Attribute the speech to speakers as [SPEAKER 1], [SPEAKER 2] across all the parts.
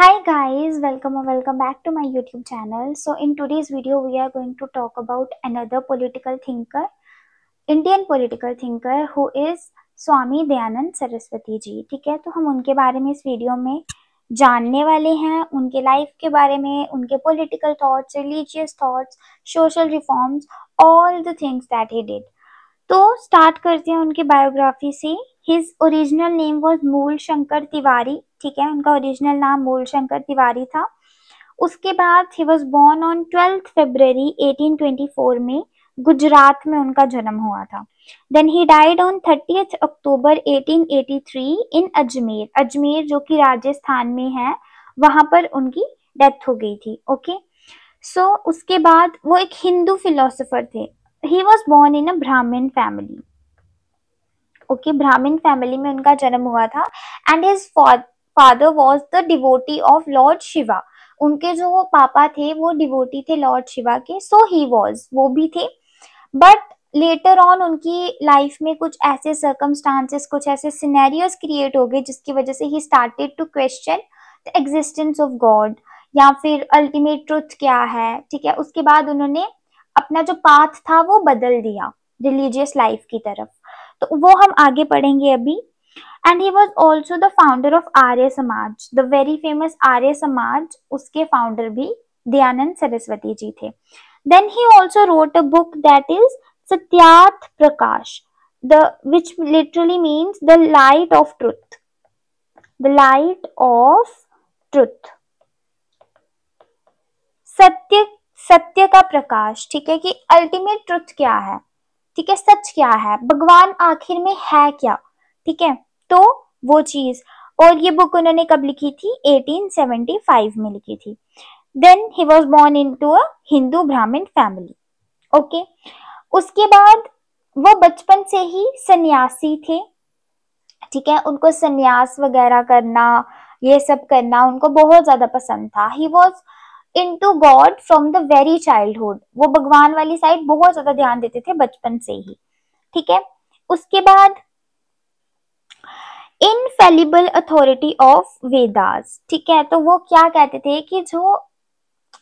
[SPEAKER 1] Hi guys, welcome back to my YouTube channel. So in today's video we are going to talk about another political thinker, Indian political thinker who is Swami Dayanand Saraswati जी. ठीक है, तो हम उनके बारे में इस video में जानने वाले हैं, उनके लाइफ के बारे में, उनके political thoughts, religious thoughts, social reforms, all the things that he did. तो स्टार्ट करते हैं उनकी बायोग्राफी से. हिज ओरिजिनल नेम वाज मूल शंकर तिवारी. ठीक है, उनका ओरिजिनल नाम मूल शंकर तिवारी था. उसके बाद ही वाज बोर्न ऑन 12 फरवरी 1824 में गुजरात में उनका जन्म हुआ था. देन ही डाइड ऑन 30 अक्टूबर 1883 इन अजमेर. अजमेर जो कि राजस्थान में है, वहां पर उनकी डेथ हो गई थी. ओके, सो उसके बाद वो एक हिंदू फिलोसोफर थे. ही वॉज बोर्न इन अ ब्राह्मण फैमिली. ओके, ब्राह्मण फैमिली में उनका जन्म हुआ था. And his father was the devotee of Lord Shiva. उनके जो पापा थे वो डिवोटी थे लॉर्ड शिवा के. सो ही वॉज, वो भी थे. बट लेटर ऑन उनकी लाइफ में कुछ ऐसे सर्कमस्टांसेस, कुछ ऐसे सिनेरियोस क्रिएट हो गए जिसकी वजह से ही started to question the existence of god, या फिर अल्टीमेट ट्रुथ क्या है. ठीक है, उसके बाद उन्होंने अपना जो पाथ था वो बदल दिया रिलीजियस लाइफ की तरफ. तो वो हम आगे पढ़ेंगे अभी. And he was also the founder of Arya Samaj, the very famous Arya Samaj, उसके फाउंडर भी दयानंद सरस्वती जी थे. Then he also wrote a book that is Satyarth Prakash, the which literally means the light of truth. The light of truth, सत्य, सत्य का प्रकाश. ठीक है, कि ultimate truth क्या है. ठीक है, सच क्या है, भगवान आखिर में है क्या. ठीक है, तो वो चीज. और ये बुक उन्होंने कब लिखी थी? 1875 में लिखी थी. Then he was born into a Hindu Brahmin family. Okay, उसके बाद वो बचपन से ही सन्यासी थे. ठीक है, उनको सन्यास वगैरह करना, ये सब करना उनको बहुत ज्यादा पसंद था. He was into God from the very childhood. वो भगवान वाली साइड बहुत ज्यादा ध्यान देते थे बचपन से ही. ठीक है, उसके बाद इनफेलिबल अथॉरिटी ऑफ वेदास. ठीक है, तो वो क्या कहते थे कि जो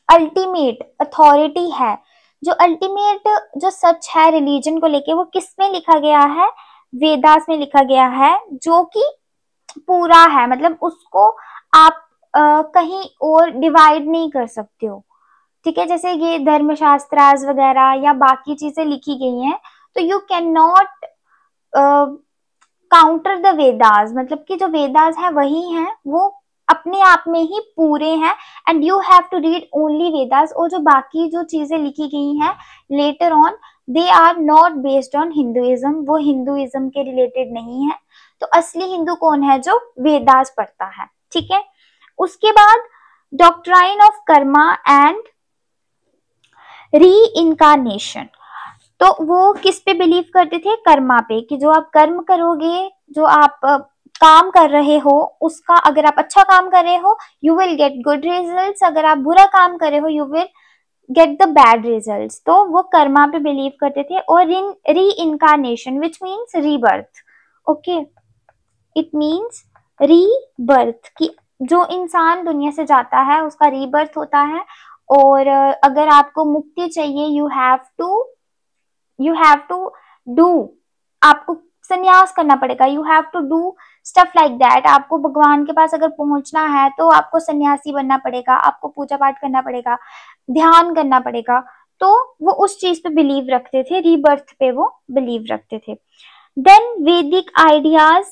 [SPEAKER 1] अल्टीमेट अथॉरिटी है, जो अल्टीमेट जो सच है रिलीजन को लेके, वो किस में लिखा गया है? वेदास में लिखा गया है, जो कि पूरा है. मतलब उसको आप कहीं और डिवाइड नहीं कर सकते हो. ठीक है, जैसे ये धर्मशास्त्रास वगैरह या बाकी चीजें लिखी गई हैं, तो you can not counter the Vedas. मतलब कि जो वेदास है वही है, वो अपने आप में ही पूरे हैं. And you have to read only Vedas. और जो बाकी जो चीजें लिखी गई हैं later on, they are not based on Hinduism. वो हिंदुइज्म के रिलेटेड नहीं है. तो असली हिंदू कौन है? जो वेदास पढ़ता है. ठीक है, उसके बाद doctrine of Karma and re incarnation. तो वो किस पे बिलीव करते थे? कर्मा पे, कि जो आप कर्म करोगे, जो आप काम कर रहे हो, उसका अगर आप अच्छा काम कर रहे हो you will get good results, अगर आप बुरा काम कर रहे हो you will get the bad results. तो वो कर्मा पे बिलीव करते थे. और री incarnation which means rebirth. Okay, it means rebirth, कि जो इंसान दुनिया से जाता है उसका रीबर्थ होता है. और अगर आपको मुक्ति चाहिए यू हैव टू डू, आपको संन्यास करना पड़ेगा. You have to do stuff like that. आपको भगवान के पास अगर पहुंचना है तो आपको सन्यासी बनना पड़ेगा, आपको पूजा पाठ करना पड़ेगा, ध्यान करना पड़ेगा. तो वो उस चीज पे बिलीव रखते थे, रीबर्थ पे वो बिलीव रखते थे. देन वैदिक आइडियाज,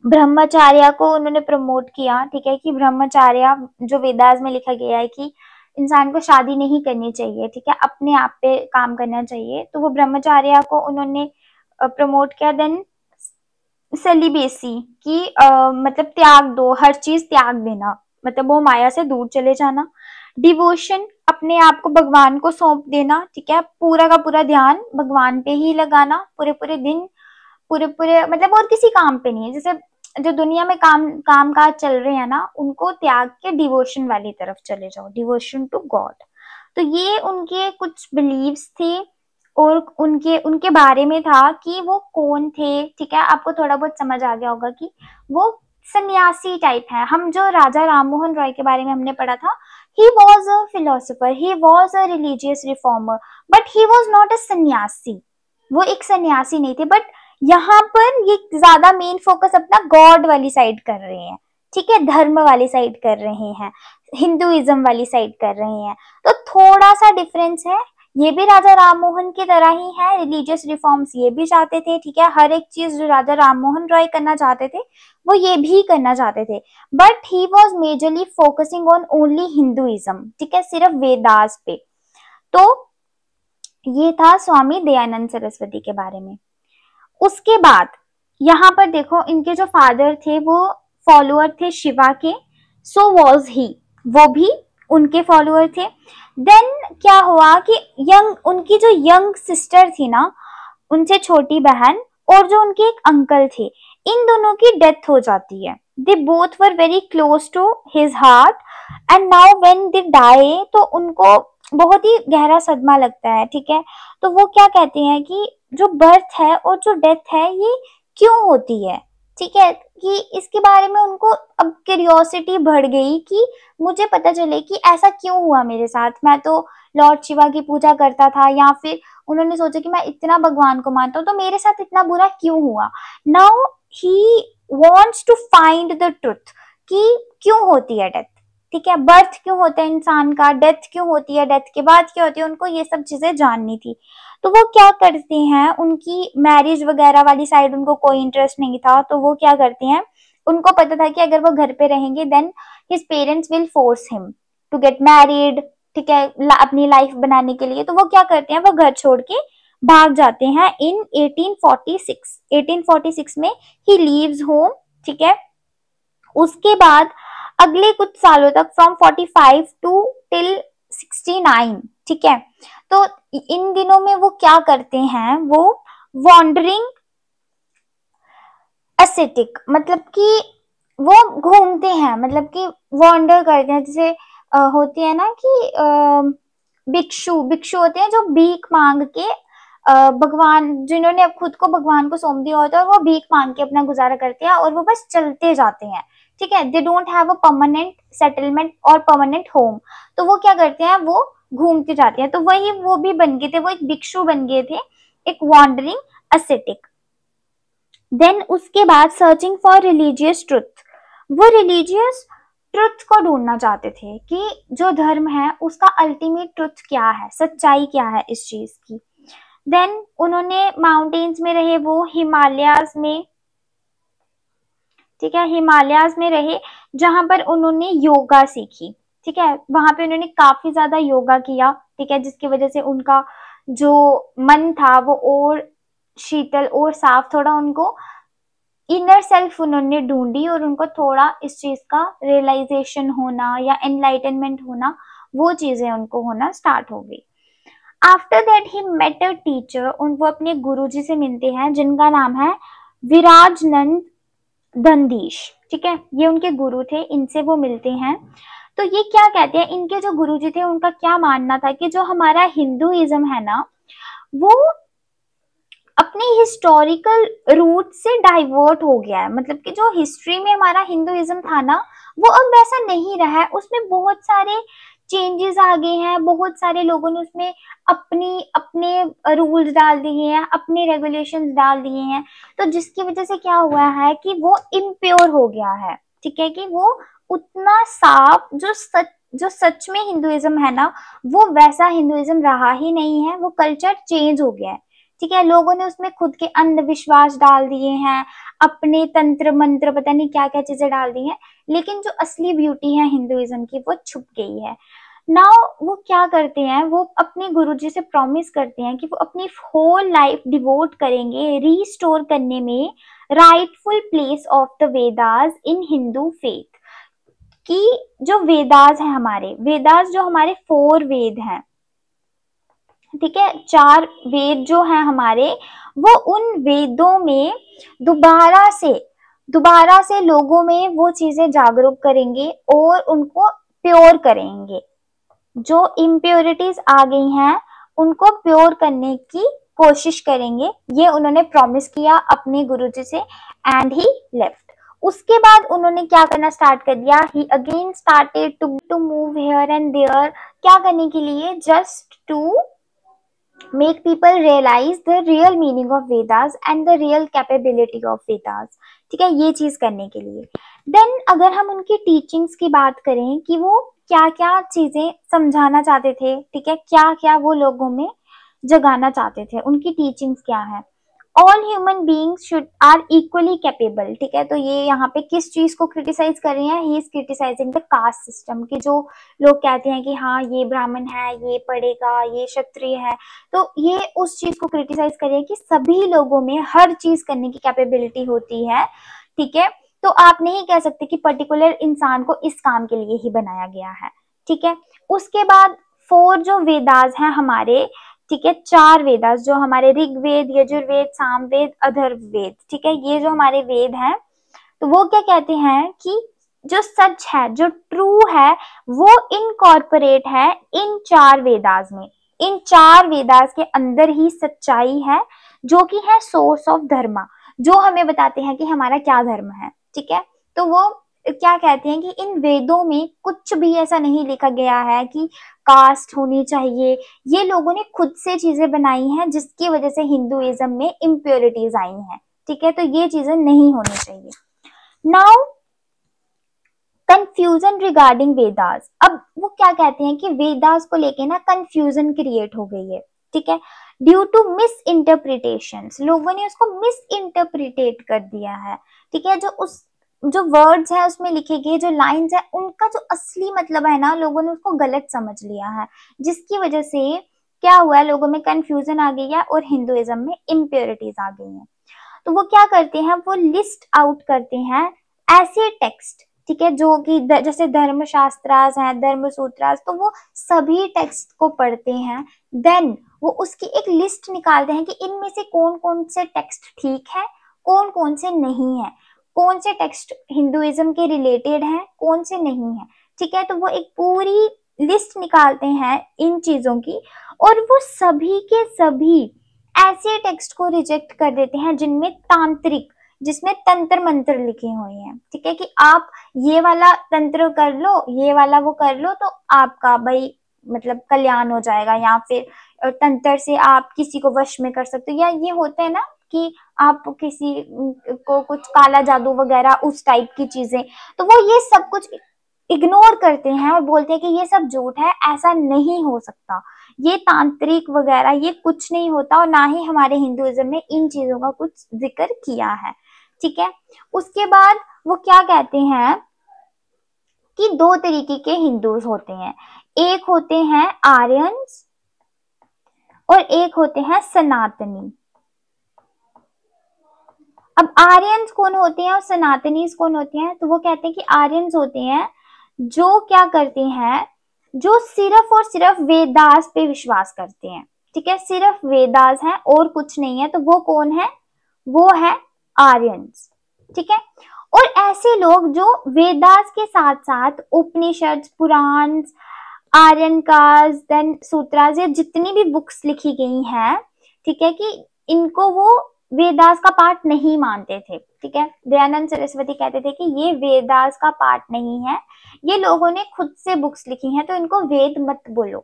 [SPEAKER 1] ब्रह्मचार्य को उन्होंने प्रमोट किया. ठीक है, कि ब्रह्मचार्य जो वेदास में लिखा गया है कि इंसान को शादी नहीं करनी चाहिए. ठीक है, अपने आप पे काम करना चाहिए. तो वो ब्रह्मचार्य को उन्होंने प्रमोट किया. देन सेलिबेसी, की मतलब त्याग दो, हर चीज त्याग देना, मतलब वो माया से दूर चले जाना. डिवोशन, अपने आप को भगवान को सौंप देना. ठीक है, पूरा का पूरा ध्यान भगवान पे ही लगाना, पूरे पूरे दिन, पूरे पूरे मतलब और किसी काम पे नहीं है. जैसे जो दुनिया में काम काज चल रहे हैं ना, उनको त्याग के डिवोशन वाली तरफ चले जाओ, डिवोशन टू गॉड. तो ये उनके कुछ बिलीव्स थे. और उनके बारे में था कि वो कौन थे. ठीक है, आपको थोड़ा बहुत समझ आ गया होगा कि वो सन्यासी टाइप है। हम जो राजा राम मोहन रॉय के बारे में हमने पढ़ा था, he was a philosopher, he was a religious reformer, but he was not a सन्यासी। वो एक सन्यासी नहीं थे। बट यहाँ पर ये ज्यादा मेन फोकस अपना गॉड वाली साइड कर रहे हैं, ठीक है, धर्म वाली साइड कर रहे हैं, हिंदुइज्म वाली साइड कर रहे हैं। तो थोड़ा सा डिफरेंस है। ये भी राजा राम मोहन की तरह ही है, रिलीजियस रिफॉर्म्स ये भी चाहते थे, ठीक है, हर एक चीज जो राजा राम मोहन रॉय करना चाहते थे वो ये भी करना चाहते थे। But he was majorly focusing on only Hinduism, ठीक है, सिर्फ वेदास पे। तो ये था स्वामी दयानंद सरस्वती के बारे में। उसके बाद यहाँ पर देखो, इनके जो फादर थे वो फॉलोअर थे शिवा के, सो वॉज ही, वो भी उनके फॉलोअर थे। देन क्या हुआ कि उनकी जो यंग सिस्टर थी ना, उनसे छोटी बहन, और जो उनके एक अंकल थे, इन दोनों की डेथ हो जाती है। They both were very close to his heart and now when they die, तो उनको बहुत ही गहरा सदमा लगता है, ठीक है। तो वो क्या कहते हैं कि जो बर्थ है और जो डेथ है ये क्यों होती है, ठीक है, कि इसके बारे में उनको अब क्यूरियोसिटी बढ़ गई कि मुझे पता चले कि ऐसा क्यों हुआ मेरे साथ। मैं तो लॉर्ड शिवा की पूजा करता था, या फिर उन्होंने सोचा कि मैं इतना भगवान को मानता हूँ तो मेरे साथ इतना बुरा क्यों हुआ। Now he wants to find the truth कि क्यों होती है डेथ, ठीक है, बर्थ क्यों होता है इंसान का, डेथ क्यों होती है, डेथ के बाद क्या होती है, उनको ये सब चीजें जाननी थी। तो वो क्या करते हैं, उनकी मैरिज वगैरह वाली साइड उनको कोई इंटरेस्ट नहीं था, तो वो क्या करते हैं, उनको पता था कि अगर वो घर पे रहेंगे then his parents will force him to get married, ठीक है, अपनी लाइफ बनाने के लिए। तो वो क्या करते हैं, वो घर छोड़ के भाग जाते हैं इन 1846 में ही लीव्स होम, ठीक है। उसके बाद अगले कुछ सालों तक फ्रॉम 45 टू टिल 69, ठीक है। तो इन दिनों में वो क्या करते हैं, वो वॉन्डरिंग एस्थेटिक, मतलब कि वो घूमते हैं, मतलब कि वॉन्डर करते हैं, जैसे होती है ना कि भिक्षु भिक्षु होते हैं जो भीख मांग के भगवान, जिन्होंने अब खुद को भगवान को सौंप दिया होता है, और वो भीख मांग के अपना गुजारा करते हैं और वो बस चलते जाते हैं, ठीक है। They don't have a permanent settlement और परमानेंट होम। तो वो क्या करते हैं, वो घूमते जाते हैं। तो वही वो भी बन गए थे, वो एक भिक्षु बन गए थे, एक वॉन्डरिंग एस्थेटिक। देन उसके बाद सर्चिंग फॉर रिलीजियस ट्रुथ, वो रिलीजियस ट्रुथ को ढूंढना चाहते थे कि जो धर्म है उसका अल्टीमेट ट्रुथ क्या है, सच्चाई क्या है इस चीज की। देन उन्होंने माउंटेन्स में रहे, वो हिमालयाज में, ठीक है, हिमालयाज में रहे, जहां पर उन्होंने योगा सीखी, ठीक है। वहां पे उन्होंने काफी ज्यादा योगा किया, ठीक है, जिसकी वजह से उनका जो मन था वो और शीतल और साफ, थोड़ा उनको इनर सेल्फ उन्होंने ढूंढी, और उनको थोड़ा इस चीज का रियलाइजेशन होना या एनलाइटनमेंट होना, वो चीजें उनको होना स्टार्ट हो गई। After that he met a teacher, वो अपने गुरुजी से मिलते हैं जिनका नाम है विराजनंद धनधीश, ठीक है, ये उनके गुरु थे, इनसे वो मिलते हैं। तो ये क्या कहते हैं, इनके जो गुरुजी थे उनका क्या मानना था कि जो हमारा हिंदुइज्म है ना, वो अपने हिस्टोरिकल रूट से डाइवर्ट हो गया है। मतलब कि जो हिस्ट्री में हमारा हिंदुइज्म था ना, वो अब वैसा नहीं रहा है, उसमें बहुत सारे चेंजेस आ गए हैं, बहुत सारे लोगों ने उसमें अपनी अपने रूल्स डाल दिए हैं, अपने रेगुलेशंस डाल दिए हैं। तो जिसकी वजह से क्या हुआ है कि वो इम्प्योर हो गया है, ठीक है, कि वो उतना साफ जो सच में हिंदुइज्म है ना, वो वैसा हिंदुइज्म रहा ही नहीं है, वो कल्चर चेंज हो गया है, ठीक है। लोगों ने उसमें खुद के अंधविश्वास डाल दिए हैं, अपने तंत्र मंत्र पता नहीं क्या क्या चीजें डाल दी हैं, लेकिन जो असली ब्यूटी है हिंदुइज्म की वो छुप गई है। नाउ वो क्या करते हैं, वो अपने गुरुजी से प्रॉमिस करते हैं कि वो अपनी होल लाइफ डिवोट करेंगे रीस्टोर करने में rightful place of the Vedas in Hindu faith. कि जो वेदास है हमारे, वेदास जो हमारे 4 वेद हैं, ठीक है, 4 वेद जो हैं हमारे, वो उन वेदों में दोबारा से लोगों में वो चीजें जागरूक करेंगे और उनको प्योर करेंगे। जो इम्प्योरिटीज आ गई हैं उनको प्योर करने की कोशिश करेंगे, ये उन्होंने प्रॉमिस किया अपने गुरुजी से, एंड ही लेफ्ट। उसके बाद उन्होंने क्या करना स्टार्ट कर दिया, he again started to move here and there, क्या करने के लिए, just to make people realize the real meaning of Vedas and the real capability of Vedas। ठीक है, ये चीज करने के लिए। देन अगर हम उनकी टीचिंग्स की बात करें कि वो क्या क्या चीजें समझाना चाहते थे, ठीक है, क्या क्या वो लोगों में जगाना चाहते थे, उनकी टीचिंग्स क्या है। All human beings should are equally capable, ठीक है, तो ये यहाँ पे किस चीज को क्रिटिसाइज कर रही हैं, he is criticising the caste system, कि जो लोग कहते हैं कि हाँ ये ब्राह्मण है, ये पढ़ेगा, ये क्षत्रिय है, तो ये उस चीज को क्रिटिसाइज कर रही है कि सभी लोगों में हर चीज करने की कैपेबिलिटी होती है, ठीक है, तो आप नहीं कह सकते कि पर्टिकुलर इंसान को इस काम के लिए ही बनाया गया है, ठीक है। उसके बाद 4 जो वेदास हैं हमारे, ठीक है, 4 वेदास जो हमारे ऋग्वेद, यजुर्वेद, सामवेद, अथर्ववेद, ठीक है, ये जो हमारे वेद हैं, तो वो क्या कहते हैं कि जो सच है, जो ट्रू है, वो इनकॉर्पोरेट है इन 4 वेदास में। इन 4 वेदास के अंदर ही सच्चाई है, जो कि है सोर्स ऑफ धर्म, जो हमें बताते हैं कि हमारा क्या धर्म है, ठीक है। तो वो क्या कहते हैं कि इन वेदों में कुछ भी ऐसा नहीं लिखा गया है कि कास्ट होनी चाहिए, ये लोगों ने खुद से चीजें बनाई हैं जिसकी वजह से हिंदुइज्म में इम्प्योरिटीज आई हैं, ठीक है, तो ये चीजें नहीं होनी चाहिए। नाउ कंफ्यूजन रिगार्डिंग वेदास, अब वो क्या कहते हैं कि वेदास को लेके ना कंफ्यूजन क्रिएट हो गई है, ठीक है, ड्यू टू मिस इंटरप्रिटेशंस, लोगों ने उसको मिस इंटरप्रिटेट कर दिया है, ठीक है, जो वर्ड्स है उसमें लिखे गए, जो लाइंस है, उनका जो असली मतलब है ना, लोगों ने उसको गलत समझ लिया है, जिसकी वजह से क्या हुआ है, लोगों में कंफ्यूजन आ गई है और हिंदुइज्म में इम्प्योरिटीज आ गई हैं। तो वो क्या करते हैं, वो लिस्ट आउट करते हैं ऐसे टेक्स्ट, ठीक है, जो कि जैसे धर्मशास्त्रास हैं, धर्मसूत्रास, तो वो सभी टेक्स्ट को पढ़ते हैं, देन वो उसकी एक लिस्ट निकालते हैं कि इनमें से कौन कौन से टेक्स्ट ठीक है, कौन कौन से नहीं है, कौन से टेक्स्ट हिंदुइज्म के रिलेटेड हैं, कौन से नहीं है, ठीक है, तो वो एक पूरी लिस्ट निकालते हैं इन चीजों की, और वो सभी के सभी ऐसे टेक्स्ट को रिजेक्ट कर देते हैं जिनमें तांत्रिक, जिसमें तंत्र मंत्र लिखे हुए हैं, ठीक है, कि आप ये वाला तंत्र कर लो, ये वाला वो कर लो, तो आपका भाई मतलब कल्याण हो जाएगा, या फिर तंत्र से आप किसी को वश में कर सकते हो, या ये होता है ना कि आप किसी को कुछ काला जादू वगैरह उस टाइप की चीजें, तो वो ये सब कुछ इग्नोर करते हैं और बोलते हैं कि ये सब झूठ है, ऐसा नहीं हो सकता, ये तांत्रिक वगैरह ये कुछ नहीं होता, और ना ही हमारे हिंदुइज्म में इन चीजों का कुछ जिक्र किया है, ठीक है। उसके बाद वो क्या कहते हैं कि 2 तरीके के हिंदूज होते हैं, एक होते हैं आर्यंस और एक होते हैं सनातनी। अब आर्यंस कौन होते हैं और सनातनीज कौन होते हैं, तो वो कहते हैं कि आर्यंस होते हैं जो क्या करते हैं, जो सिर्फ और सिर्फ वेदास पे विश्वास करते हैं, ठीक है, सिर्फ वेदास हैं और कुछ नहीं है, तो वो कौन है, वो है आर्यंस, ठीक है। और ऐसे लोग जो वेदास के साथ साथ उपनिषद, पुराण, आर्यन काज, देन सूत्रास, ये जितनी भी बुक्स लिखी गई हैं, ठीक है, कि इनको वो वेदास का पार्ट नहीं मानते थे, ठीक है, दयानंद सरस्वती कहते थे कि ये वेदास का पार्ट नहीं है, ये लोगों ने खुद से बुक्स लिखी हैं, तो इनको वेद मत बोलो।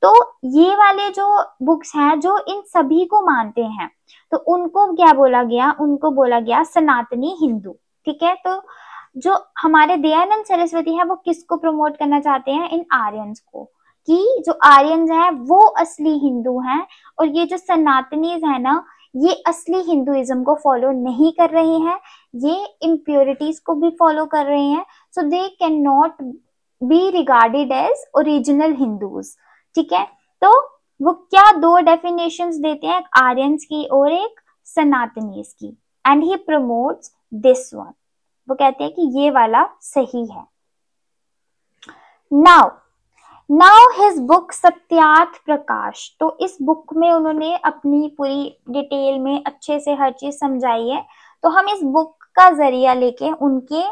[SPEAKER 1] तो ये वाले जो बुक्स हैं जो इन सभी को मानते हैं, तो उनको क्या बोला गया, उनको बोला गया सनातनी हिंदू, ठीक है। तो जो हमारे दयानंद सरस्वती है वो किसको प्रमोट करना चाहते हैं, इन आर्यंस को, कि जो आर्यंस हैं वो असली हिंदू हैं, और ये जो सनातनीज है ना, ये असली हिंदुइज्म को फॉलो नहीं कर रहे हैं, ये इम्प्योरिटीज को भी फॉलो कर रहे हैं, so they can not be regarded as original Hindus, ठीक है। तो वो क्या 2 डेफिनेशंस देते हैं, एक आर्यंस की और एक सनातनीज की, and he promotes this one, वो कहते हैं कि ये वाला सही है। Now his book Satyarth Prakash, तो इस बुक में उन्होंने अपनी पूरी डिटेल में अच्छे से हर चीज समझाई है, तो हम इस बुक का जरिया लेके उनके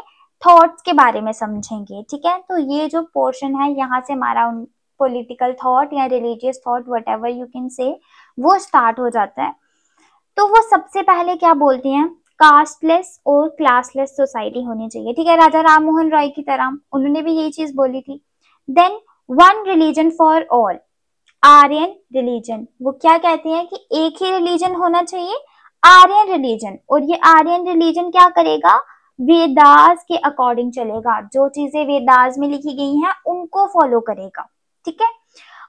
[SPEAKER 1] थॉट्स के बारे में समझेंगे, ठीक है। तो ये जो पोर्शन है यहाँ से हमारा पॉलिटिकल थॉट या religious thought, what ever you can say, वो स्टार्ट हो जाता है। तो वो सबसे पहले क्या बोलते हैं, कास्टलेस और क्लासलेस सोसाइटी होनी चाहिए, ठीक है, राजा राम मोहन रॉय की तरह उन्होंने भी यही चीज बोली थी। Then one religion for all, Aryan religion, वो क्या कहते हैं कि एक ही रिलीजन होना चाहिए, आर्यन रिलीजन, और ये आर्यन रिलीजन क्या करेगा, वेदास के अकॉर्डिंग चलेगा, जो चीजें वेदास में लिखी गई हैं उनको फॉलो करेगा, ठीक है।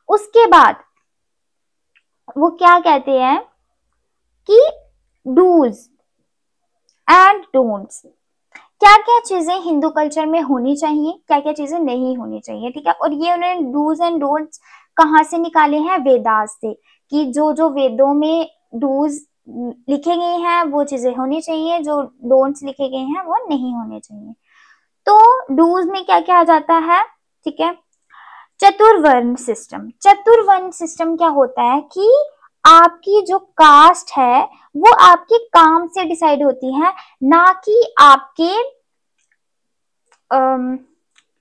[SPEAKER 1] उसके बाद वो क्या कहते हैं कि डूज एंड डोंट्स, क्या क्या चीजें हिंदू कल्चर में होनी चाहिए, क्या क्या चीजें नहीं होनी चाहिए, ठीक है। और ये उन्होंने डूज एंड डोंट्स कहाँ से निकाले हैं, वेदास से, कि जो जो वेदों में डूज लिखे गए हैं वो चीजें होनी चाहिए, जो डोंट्स लिखे गए हैं वो नहीं होने चाहिए। तो डूज में क्या क्या आ जाता है, ठीक है। चतुर्वर्ण सिस्टम, चतुर्वर्ण सिस्टम क्या होता है कि आपकी जो कास्ट है वो आपके काम से डिसाइड होती है, ना कि आपके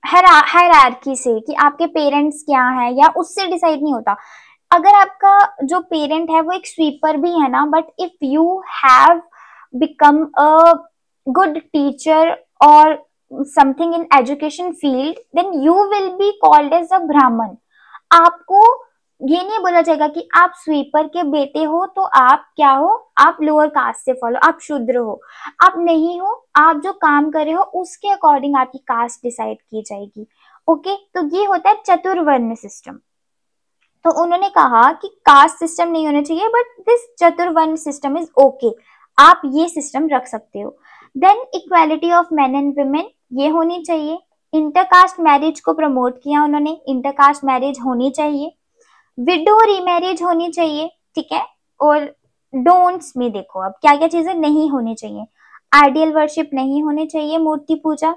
[SPEAKER 1] हायरार्की से, कि आपके पेरेंट्स क्या है या उससे डिसाइड नहीं होता। अगर आपका जो पेरेंट है वो एक स्वीपर भी है ना, but if you have become a good teacher और something in education field, then you will be called as a Brahmin. आपको ये नहीं बोला जाएगा कि आप स्वीपर के बेटे हो तो आप क्या हो, आप लोअर कास्ट से फॉलो, आप शूद्र हो, आप नहीं हो, आप जो काम कर रहे हो उसके अकॉर्डिंग आपकी कास्ट डिसाइड की जाएगी। ओके, तो ये होता है चतुर्वर्ण सिस्टम। तो उन्होंने कहा कि कास्ट सिस्टम नहीं होना चाहिए, but this chaturvarna system is okay, आप ये सिस्टम रख सकते हो। Then equality of men and women, ये होनी चाहिए। इंटरकास्ट मैरिज को प्रमोट किया उन्होंने, इंटरकास्ट मैरिज होनी चाहिए। विडो रीमैरिज होनी चाहिए, ठीक है। और डोंट्स में देखो अब क्या क्या चीजें नहीं होनी चाहिए, आइडियल वर्शिप नहीं होनी चाहिए, मूर्ति पूजा।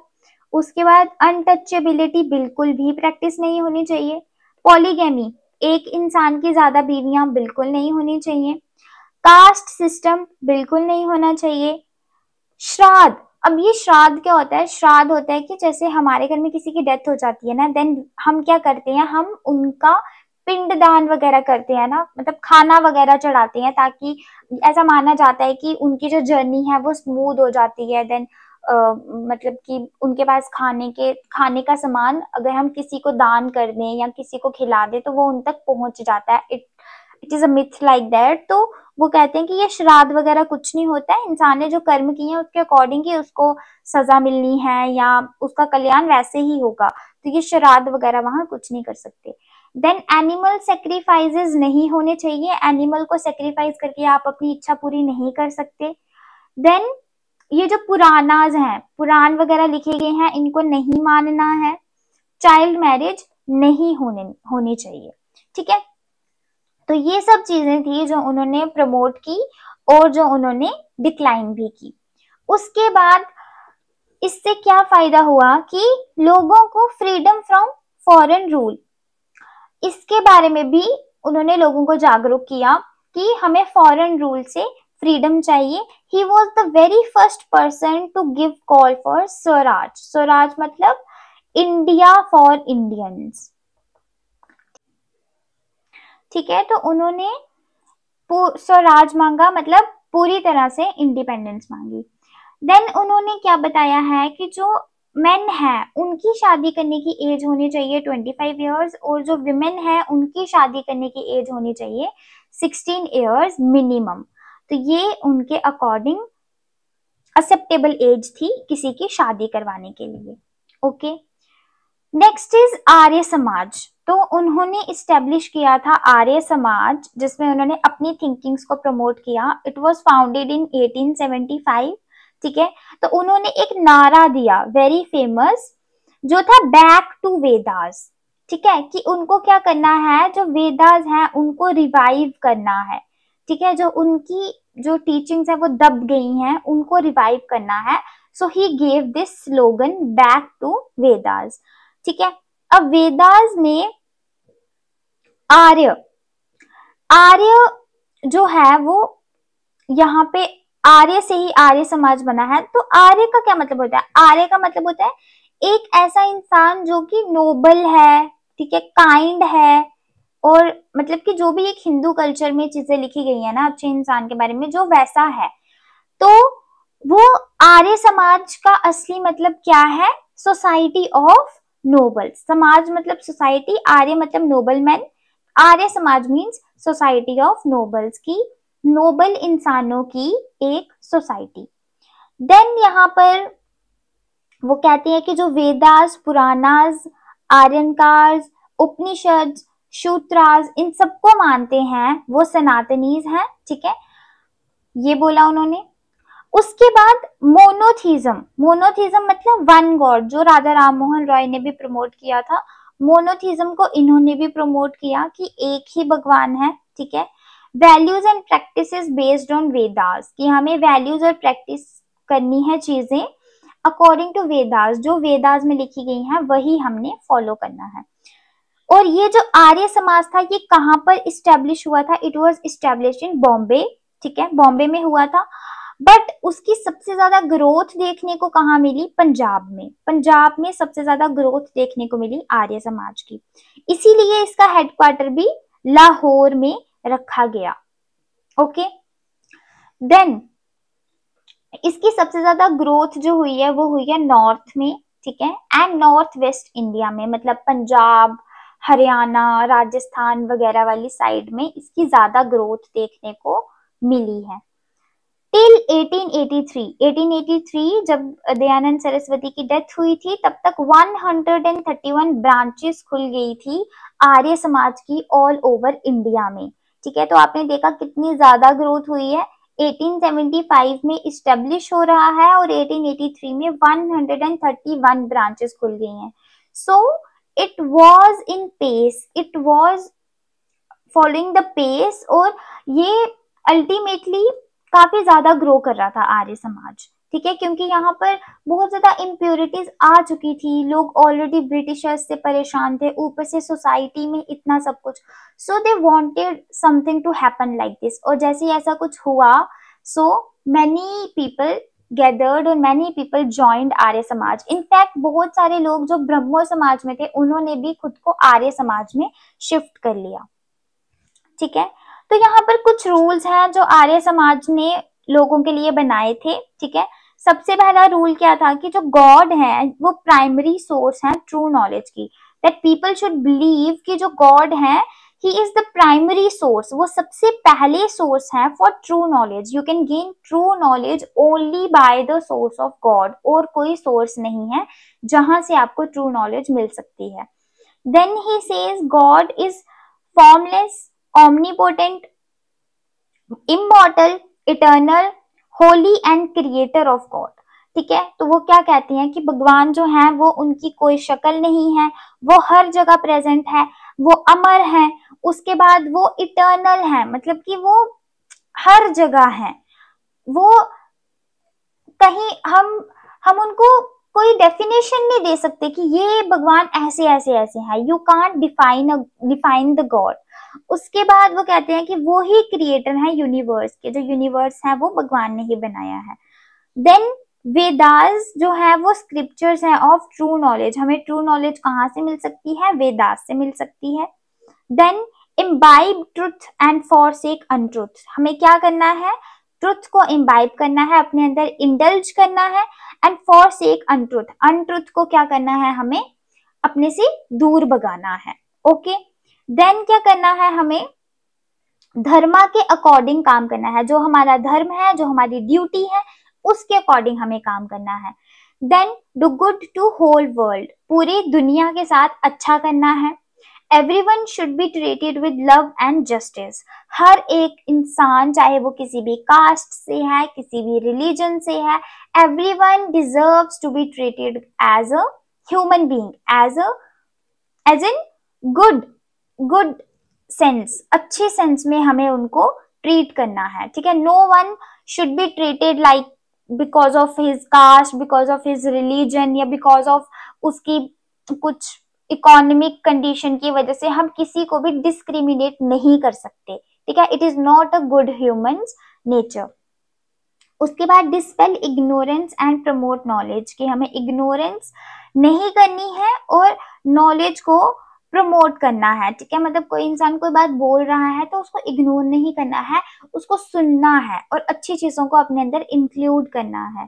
[SPEAKER 1] उसके बाद अनटचेबिलिटी बिल्कुल भी प्रैक्टिस नहीं होनी चाहिए। पॉलीगैमी, एक इंसान की ज्यादा बीवियां बिल्कुल नहीं होनी चाहिए। कास्ट सिस्टम बिल्कुल नहीं होना चाहिए। श्राद्ध, अब ये श्राद्ध क्या होता है, श्राद्ध होता है कि जैसे हमारे घर में किसी की डेथ हो जाती है ना, देन हम क्या करते हैं, हम उनका पिंडदान वगैरह करते हैं ना, मतलब खाना वगैरह चढ़ाते हैं, ताकि ऐसा माना जाता है कि उनकी जो जर्नी है वो स्मूथ हो जाती है। देन मतलब कि उनके पास खाने का सामान अगर हम किसी को दान कर दें या किसी को खिला दें तो वो उन तक पहुंच जाता है। It is a myth like that. तो वो कहते हैं कि ये श्राद्ध वगैरह कुछ नहीं होता है, इंसान ने जो कर्म किए हैं उसके अकॉर्डिंग ही उसको सजा मिलनी है या उसका कल्याण वैसे ही होगा, तो ये श्राद्ध वगैरह वहां कुछ नहीं कर सकते। देन एनिमल सेक्रीफाइसेस नहीं होने चाहिए, एनिमल को सेक्रीफाइस करके आप अपनी इच्छा पूरी नहीं कर सकते। देन ये जो पुरानाज हैं, पुराण वगैरह लिखे गए हैं, इनको नहीं मानना है। चाइल्ड मैरिज नहीं होनी चाहिए, ठीक है। तो ये सब चीजें थी जो उन्होंने प्रमोट की और जो उन्होंने डिक्लाइन भी की। उसके बाद इससे क्या फायदा हुआ कि लोगों को फ्रीडम फ्रॉम फॉरेन रूल, इसके बारे में भी उन्होंने लोगों को जागरूक किया कि हमें फॉरेन रूल से फ्रीडम चाहिए। He was the very first person to give call for Swaraj, Swaraj मतलब इंडिया फॉर इंडियंस, ठीक है। तो उन्होंने स्वराज मांगा, मतलब पूरी तरह से इंडिपेंडेंस मांगी। देन उन्होंने क्या बताया है कि जो मेन है उनकी शादी करने की एज होनी चाहिए 25 ईयर्स, और जो विमेन है उनकी शादी करने की एज होनी चाहिए 16 ईयर्स मिनिमम। तो ये उनके अकॉर्डिंग एक्सेप्टेबल एज थी किसी की शादी करवाने के लिए। Okay, next is Arya Samaj. तो उन्होंने इस्टेब्लिश किया था आर्य समाज, जिसमें उन्होंने अपनी थिंकिंग्स को प्रमोट किया। इट वाज फाउंडेड इन 1875, ठीक है। तो उन्होंने एक नारा दिया वेरी फेमस, जो था बैक टू वेदास, ठीक है, कि उनको क्या करना है, जो वेदास है उनको रिवाइव करना है, ठीक है। जो उनकी जो टीचिंग्स है वो दब गई हैं, उनको रिवाइव करना है। So he gave this slogan back to Vedas, ठीक है। अब वेदास में आर्य, आर्य जो है वो यहाँ पे आर्य से ही आर्य समाज बना है। तो आर्य का क्या मतलब होता है, आर्य का मतलब होता है एक ऐसा इंसान जो कि नोबल है, ठीक है, काइंड है, और मतलब कि जो भी एक हिंदू कल्चर में चीजें लिखी गई है ना अच्छे इंसान के बारे में, जो वैसा है। तो वो आर्य समाज का असली मतलब क्या है? Society of nobles. समाज मतलब सोसाइटी, आर्य मतलब noble man, Arya Samaj means society of nobles की, नोबल इंसानों की एक सोसाइटी। देन यहाँ पर वो कहते हैं कि जो वेदास, पुराणास, आर्यनकार्स, उपनिषद, शूत्रास, इन सबको मानते हैं वो सनातनीज हैं, ठीक है, ये बोला उन्होंने। उसके बाद मोनोथीज्म, मोनोथीज्म मतलब वन गॉड, जो राजा राम मोहन रॉय ने भी प्रमोट किया था, मोनोथीज्म को इन्होंने भी प्रमोट किया कि एक ही भगवान है, ठीक है। Values and practices based on Vedas, कि हमें वैल्यूज और प्रैक्टिस करनी है चीजें अकॉर्डिंग टू वेदास, जो वेदास में लिखी गई हैं वही हमने फॉलो करना है। और ये जो आर्य समाज था ये कहाँ पर इस्टेब्लिश हुआ था? It was establish in Bombay, ठीक है, बॉम्बे में हुआ था। बट उसकी सबसे ज्यादा ग्रोथ देखने को कहाँ मिली? पंजाब में। पंजाब में सबसे ज्यादा ग्रोथ देखने को मिली आर्य समाज की, इसीलिए इसका हेडक्वार्टर भी लाहौर में रखा गया। ओके, देन इसकी सबसे ज्यादा ग्रोथ जो हुई है वो हुई है नॉर्थ में, ठीक है, एंड नॉर्थ वेस्ट इंडिया में, मतलब पंजाब, हरियाणा, राजस्थान वगैरह वाली साइड में इसकी ज्यादा ग्रोथ देखने को मिली है। टिल 1883 जब दयानंद सरस्वती की डेथ हुई थी तब तक 131 ब्रांचेस खुल गई थी आर्य समाज की ऑल ओवर इंडिया में, ठीक है। तो आपने देखा कितनी ज्यादा ग्रोथ हुई है। 1875 में इस्टेब्लिश हो रहा है और 1883 में 131 ब्रांचेस खुल गई हैं। So it was in pace, it was following the pace, और ये अल्टीमेटली काफी ज्यादा ग्रो कर रहा था आर्य समाज, ठीक है, क्योंकि यहाँ पर बहुत ज्यादा इम्प्योरिटीज आ चुकी थी, लोग ऑलरेडी ब्रिटिशर्स से परेशान थे, ऊपर से सोसाइटी में इतना सब कुछ, so they wanted something to happen like this. और जैसे ही ऐसा कुछ हुआ, सो मैनी पीपल गैदर्ड और many people joined Arya Samaj. In fact बहुत सारे लोग जो ब्रह्मो समाज में थे उन्होंने भी खुद को आर्य समाज में शिफ्ट कर लिया, ठीक है। तो यहाँ पर कुछ रूल्स हैं जो आर्य समाज ने लोगों के लिए बनाए थे, ठीक है। सबसे पहला रूल क्या था कि जो गॉड है वो प्राइमरी सोर्स है ट्रू नॉलेज की, दैट पीपल शुड बिलीव कि जो गॉड है he is the primary source, वो सबसे पहले सोर्स है for true knowledge. You can gain true knowledge only by the source of God, और कोई सोर्स नहीं है जहां से आपको ट्रू नॉलेज मिल सकती है। Then he says god is formless, omnipotent, immortal, eternal, holy and creator of God, ठीक है। तो वो क्या कहती हैं कि भगवान जो है वो उनकी कोई शक्ल नहीं है, वो हर जगह प्रेजेंट है, वो अमर है, उसके बाद वो इटर्नल है, मतलब कि वो हर जगह है, वो कहीं हम उनको कोई डेफिनेशन नहीं दे सकते कि ये भगवान ऐसे ऐसे ऐसे है, you can't define the God. उसके बाद वो कहते हैं कि वो ही क्रिएटर है यूनिवर्स के, जो यूनिवर्स है वो भगवान ने ही बनाया है। देन वेदास जो है वो स्क्रिप्चर्स है ऑफ ट्रू नॉलेज, हमें ट्रू नॉलेज कहाँ से मिल सकती है? वेदास से मिल सकती है। Then imbibe truth and forsake untruth, हमें क्या करना है? ट्रुथ को इम्बाइब करना है, अपने अंदर इंडल्ज करना है, एंड फॉरसेक अनट्रुथ, अनट्रुथ को क्या करना है? हमें अपने से दूर भगाना है। ओके, देन क्या करना है? हमें धर्मा के अकॉर्डिंग काम करना है, जो हमारा धर्म है, जो हमारी ड्यूटी है, उसके अकॉर्डिंग हमें काम करना है। Then do good to whole world, पूरी दुनिया के साथ अच्छा करना है। Everyone should be treated with love and justice, हर एक इंसान चाहे वो किसी भी कास्ट से है, किसी भी रिलीजन से है, everyone deserves to be treated as a human being, as in good sense, अच्छे सेंस में हमें उनको ट्रीट करना है, ठीक है। No one should be treated like because of his caste, because of his religion, या बिकॉज ऑफ उसकी कुछ इकोनॉमिक कंडीशन की वजह से हम किसी को भी डिस्क्रिमिनेट नहीं कर सकते, ठीक है। It is not a good humans nature. उसके बाद dispel ignorance and promote knowledge, कि हमें इग्नोरेंस नहीं करनी है और नॉलेज को प्रमोट करना है, ठीक है। मतलब कोई इंसान कोई बात बोल रहा है तो उसको इग्नोर नहीं करना है, उसको सुनना है और अच्छी चीजों को अपने अंदर इंक्लूड करना है।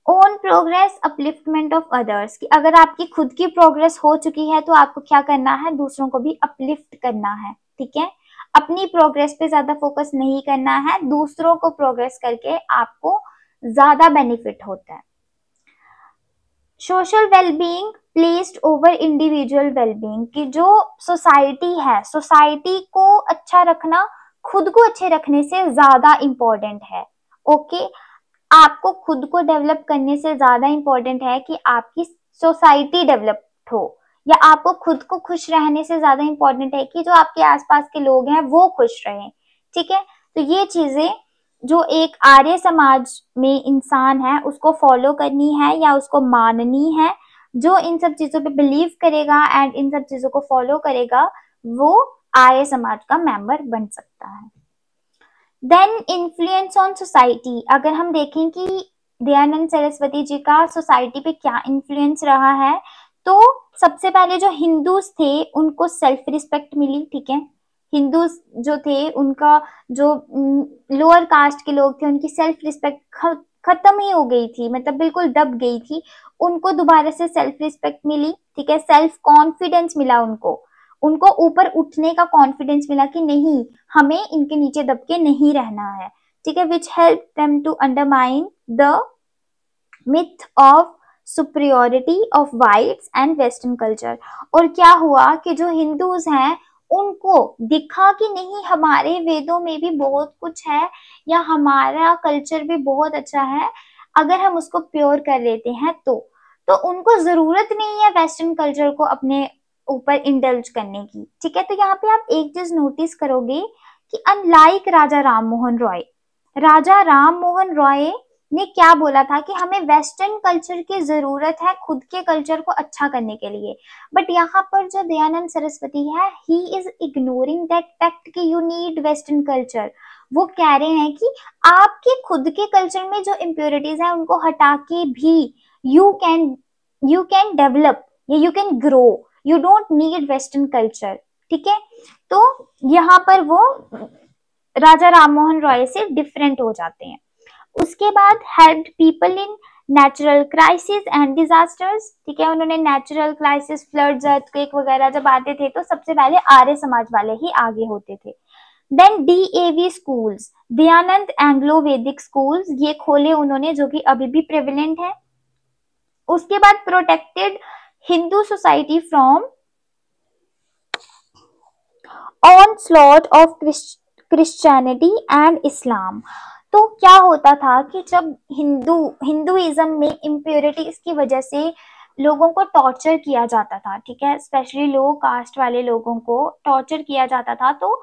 [SPEAKER 1] Own progress upliftment of others, कि अगर आपकी खुद की प्रोग्रेस हो चुकी है तो आपको क्या करना है, दूसरों को भी अपलिफ्ट करना है, ठीक है। अपनी प्रोग्रेस पे ज्यादा फोकस नहीं करना है, दूसरों को प्रोग्रेस करके आपको ज्यादा बेनिफिट होता है। Social wellbeing placed over individual wellbeing, कि जो सोसाइटी है, सोसाइटी को अच्छा रखना खुद को अच्छे रखने से ज्यादा इंपॉर्टेंट है। ओके, आपको खुद को डेवलप करने से ज्यादा इंपॉर्टेंट है कि आपकी सोसाइटी डेवलप हो, या आपको खुद को खुश रहने से ज्यादा इंपॉर्टेंट है कि जो आपके आसपास के लोग हैं वो खुश रहें, ठीक है। तो ये चीजें जो एक आर्य समाज में इंसान है उसको फॉलो करनी है या उसको माननी है। जो इन सब चीजों पे बिलीव करेगा एंड इन सब चीजों को फॉलो करेगा वो आर्य समाज का मेंबर बन सकता है। देन इन्फ्लुएंस ऑन सोसाइटी, अगर हम देखें कि दयानंद सरस्वती जी का सोसाइटी पे क्या इन्फ्लुएंस रहा है, तो सबसे पहले जो हिंदूज थे उनको सेल्फ रिस्पेक्ट मिली, ठीक है। हिंदूज जो थे उनका जो लोअर कास्ट के लोग थे उनकी सेल्फ रिस्पेक्ट खत्म ही हो गई थी, मतलब बिल्कुल दब गई थी। उनको दोबारा से सेल्फ रिस्पेक्ट मिली, ठीक है। सेल्फ कॉन्फिडेंस मिला उनको, उनको ऊपर उठने का कॉन्फिडेंस मिला कि नहीं, हमें इनके नीचे दब के नहीं रहना है, ठीक है। Which help them to undermine the myth of superiority of whites and western culture. और क्या हुआ कि जो हिंदूज हैं उनको दिखा कि नहीं, हमारे वेदों में भी बहुत कुछ है या हमारा कल्चर भी बहुत अच्छा है, अगर हम उसको प्योर कर लेते हैं तो उनको जरूरत नहीं है वेस्टर्न कल्चर को अपने ऊपर इंडल्ज करने की, ठीक है। तो यहाँ पे आप एक चीज नोटिस करोगे कि अनलाइक राजा राम मोहन रॉय ने क्या बोला था कि हमें वेस्टर्न कल्चर की जरूरत है खुद के कल्चर को अच्छा करने के लिए, बट यहाँ पर जो दयानंद सरस्वती है he is ignoring that fact कि यू नीड वेस्टर्न कल्चर। वो कह रहे हैं कि आपके खुद के कल्चर में जो इम्प्योरिटीज है उनको हटा के भी यू कैन डेवलप या you can grow, you don't need western culture, ठीक है। तो यहाँ पर वो राजा राम मोहन रॉय से डिफरेंट हो जाते हैं। उसके बाद help people in natural crisis and disasters, ठीक है। उन्होंने नेचुरल क्राइसिस, फ्लड्स, अर्थक्वेक वगैरह जब आते थे तो सबसे पहले आर्य समाज वाले ही आगे होते थे। Then DAV schools, Dayanand Anglo Vedic schools, ये खोले उन्होंने जो कि अभी भी प्रेवलेंट है। उसके बाद protected Hindu society from onslaught of Christianity and Islam. तो क्या होता था कि जब हिंदुइज्म में इम्प्योरिटीज की वजह से लोगों को टॉर्चर किया जाता था, ठीक है, स्पेशली लो कास्ट वाले लोगों को टॉर्चर किया जाता था, तो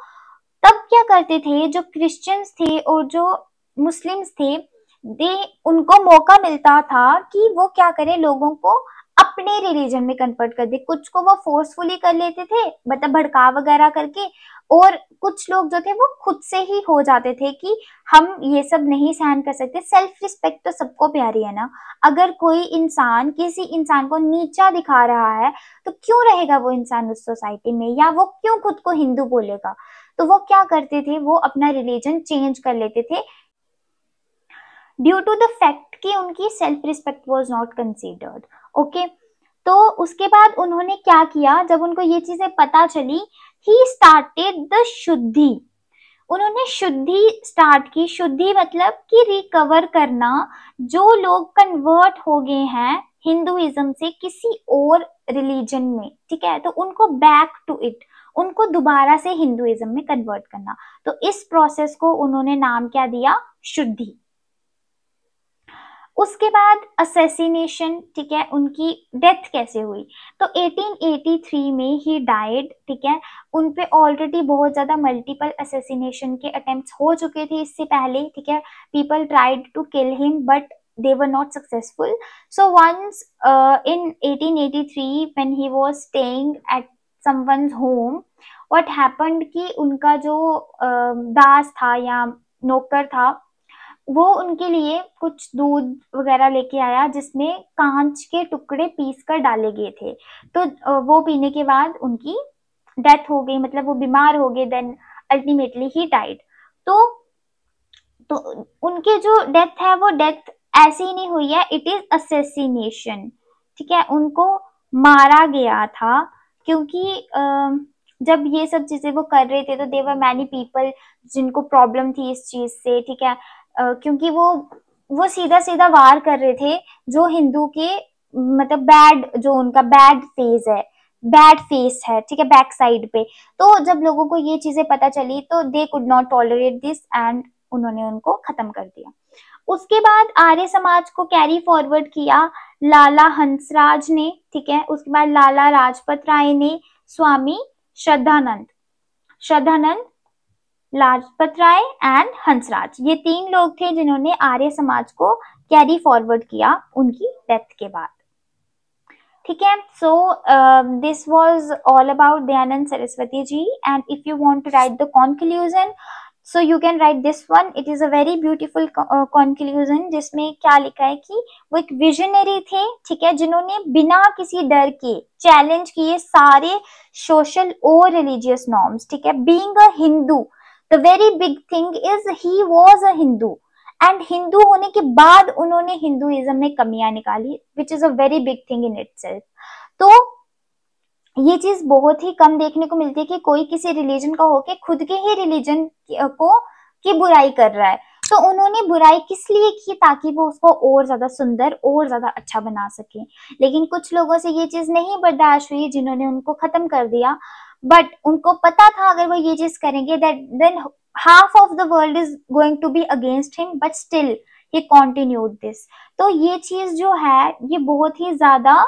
[SPEAKER 1] तब क्या करते थे जो क्रिश्चियंस थे और जो मुस्लिम्स थे, दे उनको मौका मिलता था कि वो क्या करें, लोगों को अपने रिलीजन में कन्वर्ट कर दे। कुछ को वो फोर्सफुली कर लेते थे, मतलब भड़का वगैरह करके, और कुछ लोग जो थे वो खुद से ही हो जाते थे कि हम ये सब नहीं सहन कर सकते। सेल्फ रिस्पेक्ट तो सबको प्यारी है ना, अगर कोई इंसान किसी इंसान को नीचा दिखा रहा है तो क्यों रहेगा वो इंसान उस सोसाइटी में, या वो क्यों खुद को हिंदू बोलेगा। तो वो क्या करते थे, वो अपना रिलीजन चेंज कर लेते थे ड्यू टू द फैक्ट कि उनकी self respect was not considered. Okay, तो उसके बाद उन्होंने क्या किया, जब उनको ये चीजें पता चली, ही स्टार्टेड द शुद्धि। उन्होंने शुद्धि स्टार्ट की। शुद्धि मतलब कि रिकवर करना, जो लोग कन्वर्ट हो गए हैं हिंदुइज्म से किसी और रिलीजन में, ठीक है, तो उनको बैक टू इट, उनको दोबारा से हिंदुइज्म में कन्वर्ट करना। तो इस प्रोसेस को उन्होंने नाम क्या दिया, शुद्धि। उसके बाद असैसिनेशन, ठीक है, उनकी डेथ कैसे हुई, तो 1883 में ही डाइड, ठीक है। उन पे ऑलरेडी बहुत ज्यादा मल्टीपल असैसिनेशन के अटेम्प्ट्स हो चुके थे इससे पहले, ठीक है। People tried to kill him but they were not successful. So once in 1883 when he was staying at someone's home, what happened कि उनका जो दास था या नौकर था वो उनके लिए कुछ दूध वगैरह लेके आया जिसमें कांच के टुकड़े पीस कर डाले गए थे। तो वो पीने के बाद उनकी डेथ हो गई, मतलब वो बीमार हो गए, देन अल्टीमेटली ही डाइड। तो तो उनकी जो डेथ है वो डेथ ऐसे ही नहीं हुई है, इट इज असेसिनेशन। ठीक है, उनको मारा गया था क्योंकि जब ये सब चीजें वो कर रहे थे तो देवर मैनी पीपल जिनको प्रॉब्लम थी इस चीज से। ठीक है, क्योंकि वो सीधा सीधा वार कर रहे थे जो हिंदू के, मतलब बैड, जो उनका बैड फेज है, बैड फेस है, ठीक है, बैक साइड पे। तो जब लोगों को ये चीजें पता चली तो they could not tolerate this and उन्होंने उनको खत्म कर दिया। उसके बाद आर्य समाज को कैरी फॉरवर्ड किया लाला हंसराज ने। ठीक है, उसके बाद लाला लाजपत राय ने, स्वामी श्रद्धानंद श्रद्धानंद लाजपत राय एंड हंसराज, ये 3 लोग थे जिन्होंने आर्य समाज को कैरी फॉरवर्ड किया उनकी डेथ के बाद। ठीक है, so this was all about Dayanand Saraswati ji. And if you want to write the conclusion, so you can write this one. It is a very beautiful conclusion जिसमें क्या लिखा है कि वो एक विजनरी थे, ठीक है, जिन्होंने बिना किसी डर के चैलेंज किए सारे सोशल और रिलीजियस नॉर्म्स। ठीक है, being a Hindu, the very big thing is he was a Hindu, and Hindu होने के बाद उन्होंने हिंदुइज्म में कमियां निकाली, which is a very big thing in itself. तो ये चीज बहुत ही कम देखने को मिलती है कि कोई किसी रिलीजन का होके खुद के ही रिलीजन को की बुराई कर रहा है। तो उन्होंने बुराई किस लिए की, ताकि वो उसको और ज्यादा सुंदर और ज्यादा अच्छा बना सके। लेकिन कुछ लोगों से ये चीज नहीं बर्दाश्त हुई जिन्होंने उनको खत्म कर दिया। बट उनको पता था अगर वो ये चीज करेंगे that then half of the world is going to be against him, but still he continued this. तो ये चीज जो है ये बहुत ही ज्यादा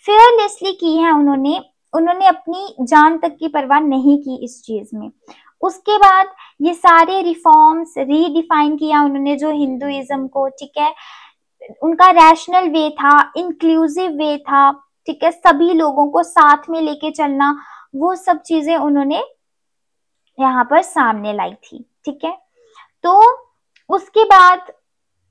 [SPEAKER 1] फेयरलेसली की है उन्होंने। उन्होंने अपनी जान तक की परवाह नहीं की इस चीज में। उसके बाद ये सारे रिफॉर्म्स रीडिफाइन किया उन्होंने जो हिंदुइज्म को। ठीक है, उनका रैशनल वे था, इंक्लूसिव वे था। ठीक है, सभी लोगों को साथ में लेके चलना, वो सब चीजें उन्होंने यहाँ पर सामने लाई थी। ठीक है, तो उसके बाद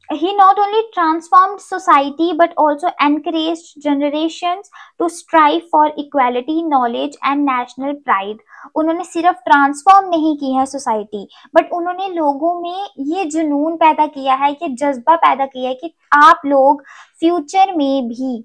[SPEAKER 1] he not only transformed society but also encouraged generations to strive for equality, knowledge and national pride। उन्होंने सिर्फ ट्रांसफॉर्म नहीं की है सोसाइटी, बट उन्होंने लोगों में ये जुनून पैदा किया है, ये जज्बा पैदा किया है कि आप लोग फ्यूचर में भी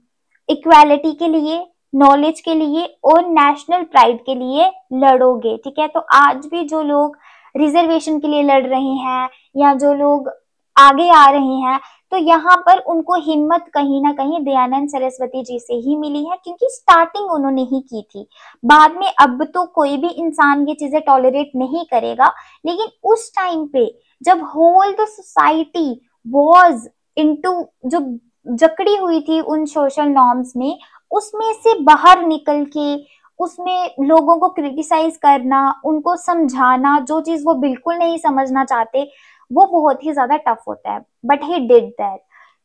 [SPEAKER 1] इक्वालिटी के लिए, नॉलेज के लिए और नेशनल प्राइड के लिए लड़ोगे। ठीक है, तो आज भी जो लोग रिजर्वेशन के लिए लड़ रहे हैं या जो लोग आगे आ रहे हैं, तो यहाँ पर उनको हिम्मत कहीं ना कहीं दयानंद सरस्वती जी से ही मिली है, क्योंकि स्टार्टिंग उन्होंने ही की थी। बाद में अब तो कोई भी इंसान ये चीजें टॉलरेट नहीं करेगा, लेकिन उस टाइम पे जब whole the society was into, जो जकड़ी हुई थी उन सोशल नॉर्म्स में, उसमें से बाहर निकल के उसमें लोगों को क्रिटिसाइज करना, उनको समझाना, जो चीज वो बिल्कुल नहीं समझना चाहते, वो बहुत ही ज्यादा टफ होता है। बट ही डिड दैट,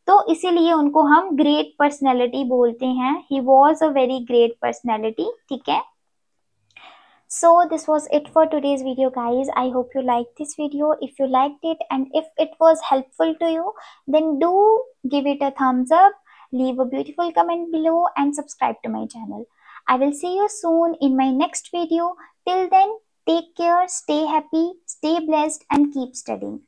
[SPEAKER 1] तो इसीलिए उनको हम ग्रेट पर्सनैलिटी बोलते हैं। He was a very great personality. ठीक है, so this was it for today's video guys. I hope you liked this video. If you liked it and if it was helpful to you, then do give it a thumbs up, leave a beautiful comment below and subscribe to my channel. I will see you soon in my next video. Till then, take care, stay happy, stay blessed and keep studying.